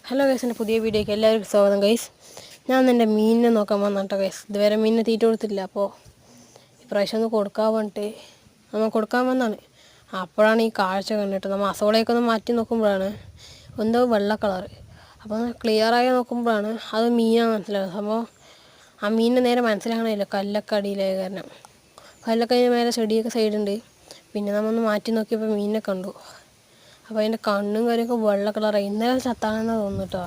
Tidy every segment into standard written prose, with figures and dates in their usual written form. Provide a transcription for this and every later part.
Hello guys, എൻ്റെ പുതിയ വീഡിയോയ്ക്ക് എല്ലാവർക്കും സ്വാഗതം ഗൈസ്. ഞാൻ എൻ്റെ മീനിനെ നോക്കാൻ വന്നിട്ടോ ഗൈസ്. ഇതുവരെ മീനിനെ തീറ്റ കൊടുത്തില്ല. അപ്പോൾ ഇപ്രാവശ്യം ഒന്ന് കൊടുക്കാൻ വേണ്ടിയിട്ട് നമ്മൾ കൊടുക്കാൻ വന്നതാണ്. അപ്പോഴാണ് ഈ കാഴ്ച കണ്ടിട്ട് നമ്മൾ അസോളയൊക്കെ ഒന്ന് മാറ്റി നോക്കുമ്പോഴാണ് എന്തോ വെള്ള കളറ്. അപ്പോൾ ക്ലിയറായി നോക്കുമ്പോഴാണ് അത് മീനാണ് മനസ്സിലാകുന്നത്. അപ്പോൾ ആ മീനിനെ നേരെ മനസ്സിലാകണമില്ല, കല്ലൊക്കെ അടിയിലായ കാരണം. കല്ലൊക്കെ അതിന് മേലെ ചെടിയൊക്കെ സൈഡുണ്ട്. പിന്നെ നമ്മളൊന്ന് മാറ്റി നോക്കിയപ്പോൾ മീനിനെ കണ്ടു. അപ്പോൾ അതിൻ്റെ കണ്ണും കാര്യമൊക്കെ വെള്ള കളറായി. ഇന്നലെ ചത്താണെന്ന് തോന്നുന്നു കേട്ടോ.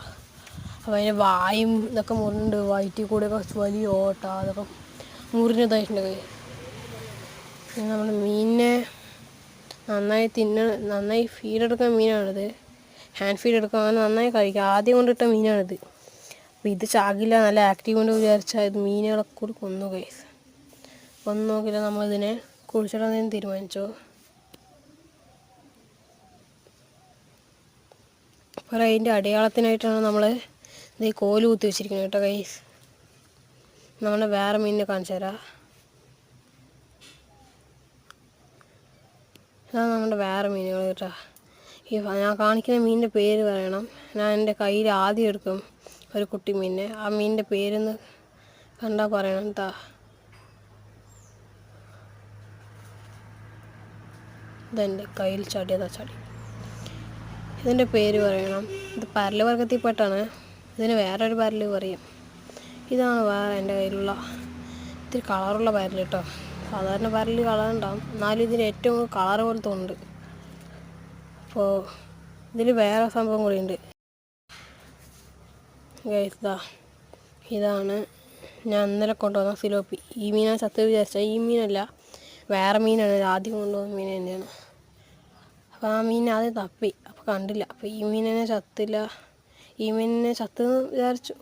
അപ്പോൾ അതിൻ്റെ വായും ഇതൊക്കെ മുറിഞ്ഞിട്ടുണ്ട്. വയറ്റിൽ കൂടെയൊക്കെ വലിയ ഓട്ട അതൊക്കെ മുറിഞ്ഞതായിട്ടുണ്ട്. പിന്നെ നമ്മുടെ മീനിനെ നന്നായി ഫീഡെടുക്കുന്ന മീനാണിത്. ഹാൻഡ് ഫീഡ് എടുക്കുക, അങ്ങനെ നന്നായി കഴിക്കുക. ആദ്യം കൊണ്ടിട്ട മീനാണിത്. അപ്പോൾ ഇത് ചാകില്ല, നല്ല ആക്റ്റീവ് കൊണ്ട് വിചാരിച്ചാൽ ഇത് മീനുകളൊക്കെ കൂടി കൊന്നു ഗൈസ്. ഒന്നും നോക്കില്ല, നമ്മളിതിനെ കുഴിച്ചിടാൻ തീരുമാനിച്ചു. അപ്പോൾ അതിൻ്റെ അടയാളത്തിനായിട്ടാണ് നമ്മൾ ഇത് കോല് കുത്തി വെച്ചിരിക്കുന്നത് കേട്ടോ ഗൈസ്. നമ്മളെ വേറെ മീനിനെ കാണിച്ചു തരാം. ഇതാണ് നമ്മുടെ വേറെ മീനുകൾ കേട്ടോ. ഞാൻ കാണിക്കുന്ന മീനിൻ്റെ പേര് പറയണം. ഞാൻ എൻ്റെ കയ്യിൽ ആദ്യം എടുക്കും ഒരു കുട്ടി മീനിനെ. ആ മീനിൻ്റെ പേരെന്ന് കണ്ടാൽ പറയണം കേട്ടോ. ഇതെൻ്റെ കയ്യിൽ ചാടിയതാ ചാടി. ഇതിൻ്റെ പേര് പറയണം. ഇത് പരല് വർഗത്തിൽപ്പെട്ടാണ്. ഇതിന് വേറൊരു പരൽ പറയും. ഇതാണ് വേറെ എൻ്റെ കയ്യിലുള്ള ഇത്തിരി കളറുള്ള പരൽ കേട്ടോ. സാധാരണ പരൽ കളറുണ്ടാവും, എന്നാലും ഇതിന് ഏറ്റവും കളർ പോലത്തെ ഉണ്ട്. അപ്പോൾ ഇതിൽ വേറെ സംഭവം കൂടിയുണ്ട് ഗൈസ്. ഇതാണ് ഞാൻ ഇന്നലെ കൊണ്ടുവന്ന സിലോപ്പി. ഈ മീനാണ് ചത്ത് വിചാരിച്ചാൽ ഈ മീനല്ല, വേറെ മീനാണ്. ആദ്യം കൊണ്ടുവന്ന മീൻ തന്നെയാണ്. അപ്പോൾ ആ മീൻ ആദ്യം തപ്പി, അപ്പോൾ കണ്ടില്ല. അപ്പോൾ ഈ മീനിനെ ചത്തില്ല, ഈ മീനിനെ ചത്തെന്ന് വിചാരിച്ചു.